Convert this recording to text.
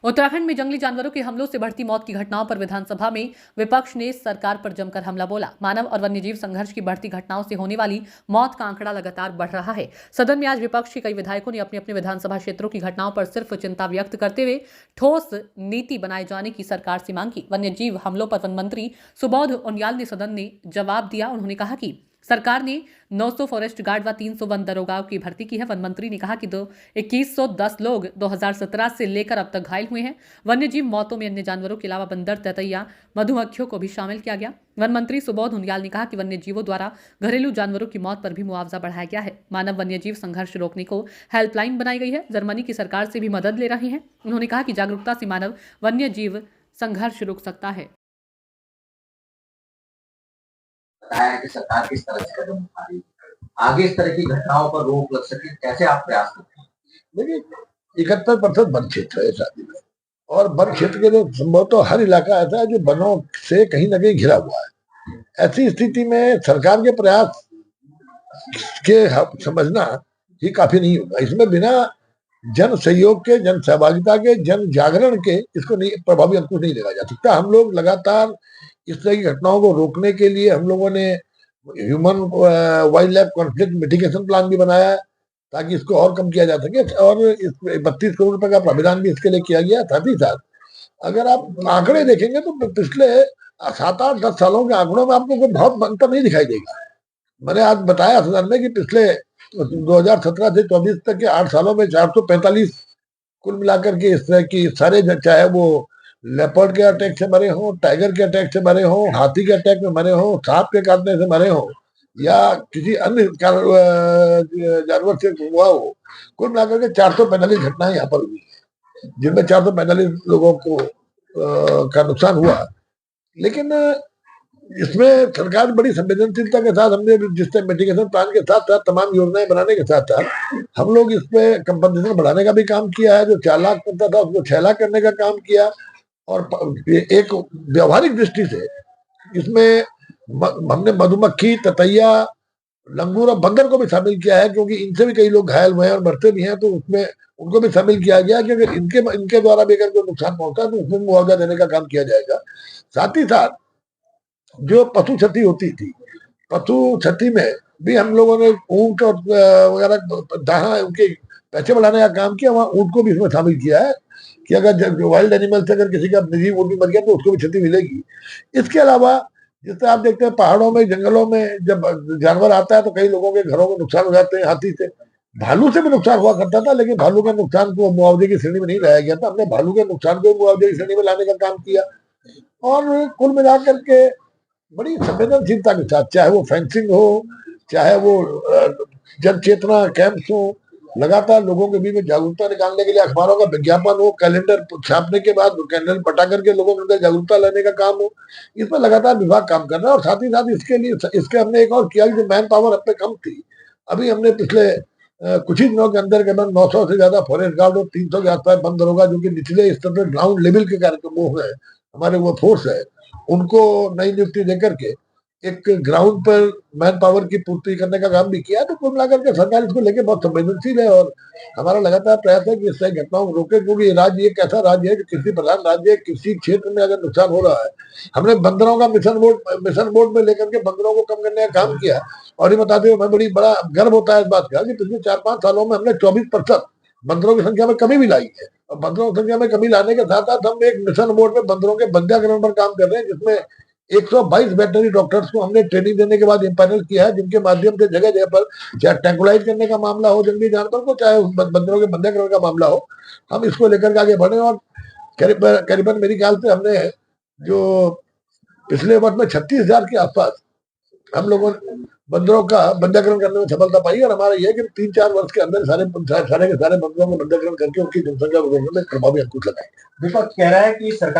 उत्तराखंड में जंगली जानवरों के हमलों से बढ़ती मौत की घटनाओं पर विधानसभा में विपक्ष ने सरकार पर जमकर हमला बोला। मानव और वन्यजीव संघर्ष की बढ़ती घटनाओं से होने वाली मौत का आंकड़ा लगातार बढ़ रहा है। सदन में आज विपक्ष के कई विधायकों ने अपने अपने विधानसभा क्षेत्रों की घटनाओं पर सिर्फ चिंता व्यक्त करते हुए ठोस नीति बनाए जाने की सरकार से मांग की। वन्यजीव हमलों पर वन मंत्री सुबोध उनियाल ने सदन में जवाब दिया। उन्होंने कहा कि सरकार ने 900 फॉरेस्ट गार्ड व 300 वन दरोगाओं की भर्ती की है। वन मंत्री ने कहा कि 2110 लोग 2017 से लेकर अब तक घायल हुए हैं। वन्यजीव मौतों में अन्य जानवरों के अलावा बंदर, ततैया, मधुमक्खियों को भी शामिल किया गया। वन मंत्री सुबोध उनियाल ने कहा कि वन्यजीवों द्वारा घरेलू जानवरों की मौत पर भी मुआवजा बढ़ाया गया है। मानव वन्यजीव संघर्ष रोकने को हेल्पलाइन बनाई गई है। जर्मनी की सरकार से भी मदद ले रहे हैं। उन्होंने कहा कि जागरूकता से मानव वन्यजीव संघर्ष रुक सकता है। बताया कि सरकार किस तरह से कदम उठा रही है, आगे इस तरह की घटनाओं पर रोक लग सके, कैसे आप प्रयास करते हैं? देखिए 71% वन क्षेत्र है शादी में, और वन क्षेत्र के लिए संभवतः हर इलाका ऐसा है जो वनों से कहीं ना कहीं घिरा हुआ है। ऐसी स्थिति में सरकार के प्रयास के समझना ही काफी नहीं होगा। इसमें बिना जन सहयोग के, जन सहभागिता के, जन जागरण के इसको नहीं प्रभावी अंकुश नहीं लगा जा सकता। हम लोग लगातार इस तरह की घटनाओं को रोकने के लिए हम लोगों ने human wild life conflict mitigation plan भी बनाया है ताकि इसको और कम किया जा सके, और इस 32 करोड़ रुपए का प्रावधान भी इसके लिए किया गया। साथ ही साथ अगर आप आंकड़े देखेंगे तो पिछले 7-8-10 सालों के आंकड़ों में आपको कोई बहुत अंतर नहीं दिखाई देगा। मैंने आज बताया सदन में कि पिछले 2017 से 24 तक के 8 सालों में 445 कुल मिलाकर के इस तरह की सारे, चाहे वो लेपर्ड के अटैक से मरे हो, टाइगर के अटैक से मरे हो, हाथी के अटैक में मरे हो, सांप के काटने से मरे हो, या किसी अन्य जानवर से हुआ हो, कुल मिलाकर के 445 घटनाएं यहाँ पर हुई है, जिनमें 445 लोगों को का नुकसान हुआ। लेकिन इसमें सरकार बड़ी संवेदनशीलता के साथ, हमने जिस तरह मिटिगेशन प्लान के साथ साथ तमाम योजनाएं बनाने के साथ साथ हम लोग इस पे कंपनसेशन बढ़ाने का भी काम किया है। जो 4 लाख बनता था उसको 6 लाख करने का काम किया, और एक व्यवहारिक दृष्टि से इसमें हमने मधुमक्खी, ततैया, लंगूर और बंदर को भी शामिल किया है, क्योंकि इनसे भी कई लोग घायल हुए हैं और मरते भी हैं, तो उसमें उनको भी शामिल किया गया कि अगर इनके द्वारा भी अगर कोई नुकसान पहुंचा तो उसमें मुआवजा देने का काम किया जाएगा। साथ ही साथ जो पशु क्षति होती थी, पशु क्षति में भी हम लोगों ने ऊंट और वगैरह दाना, उनके पैसे बढ़ाने का काम किया। वहाँ ऊंट को भी इसमें शामिल किया है कि अगर वाइल्ड एनिमल से अगर किसी का निजी ऊंट भी मर गया तो उसको भी क्षति मिलेगी। इसके अलावा जिस तरह आप देखते हैं पहाड़ों में, जंगलों में जब जानवर आता है तो कई लोगों के घरों में नुकसान हो जाते हैं हाथी से। भालू से भी नुकसान हुआ करता था, लेकिन भालू के नुकसान को मुआवजे की श्रेणी में नहीं लाया गया था। हमने भालू के नुकसान को मुआवजे की श्रेणी में लाने का काम किया, और कुल मिलाकर के बड़ी संवेदनशीलता के साथ, चाहे वो फेंसिंग हो, चाहे वो जन चेतना कैंप्स हो, लगातार लोगों के बीच में जागरूकता निकालने के लिए अखबारों का विज्ञापन हो, कैलेंडर छापने के बाद कैलेंडर पटा करके लोगों के अंदर जागरूकता लाने का काम हो, इस पर लगातार विभाग काम कर रहा है। और साथ ही साथ इसके हमने एक और किया, जो मैन पावर अब पे कम थी, अभी हमने पिछले कुछ ही दिनों के अंदर के 900 से ज्यादा फॉरेस्ट गार्ड और 300 के आसपास बंद दरोगा, जो कि निचले स्तर पर ग्राउंड लेवल के कार्यक्रम वो है, हमारे वो फोर्स है, उनको नई नियुक्ति देकर के एक ग्राउंड पर मैन पावर की पूर्ति करने का काम भी किया। तो कुल मिलाकर के सरकार इसको लेके बहुत संवेदनशील है, और हमारा लगातार प्रयास है कि इस तरह घटनाओं को रोके, क्योंकि राज्य एक ऐसा राज्य है कि कृषि प्रधान राज्य है। किसी क्षेत्र में अगर नुकसान हो रहा है, हमने बंदरों का मिशन बोर्ड में लेकर के बंदरों को कम करने का काम किया। और ये बताते हुए मैं बड़ा गर्व होता है इस बात का कि पिछले 4-5 सालों में हमने 24% बंदरों की संख्या में कमी भी लाई है। और बंदरों की संख्या में कमी लाने के साथ साथ हम एक मिशन बोर्ड में बंदरों के बंध्याकरण पर काम कर रहे हैं, जिसमें 122 वेटनरी डॉक्टर्स को हमने ट्रेनिंग देने के बाद इम्पैनल किया है, जिनके माध्यम से जगह जगह पर, चाहे ट्रैंकुलाइज करने का मामला हो जंगली जानवर को, चाहे बंदरों के बंध्याकरण का मामला हो, हम इसको लेकर के आगे बढ़े। और करीबन मेरी ख्याल से हमने जो पिछले वर्ष में 36,000 के आसपास हम लोगों ने बंदरों का बंध्याकरण करने में सफलता पाई, और हमारा यह है कि 3-4 वर्ष के अंदर सारे के सारे बंदरों का बंध्याकरण करके उनकी जनसंख्या को रोकने में प्रभावी अंकुश लगाएंगे। विपक्ष कह रहा है कि सरकार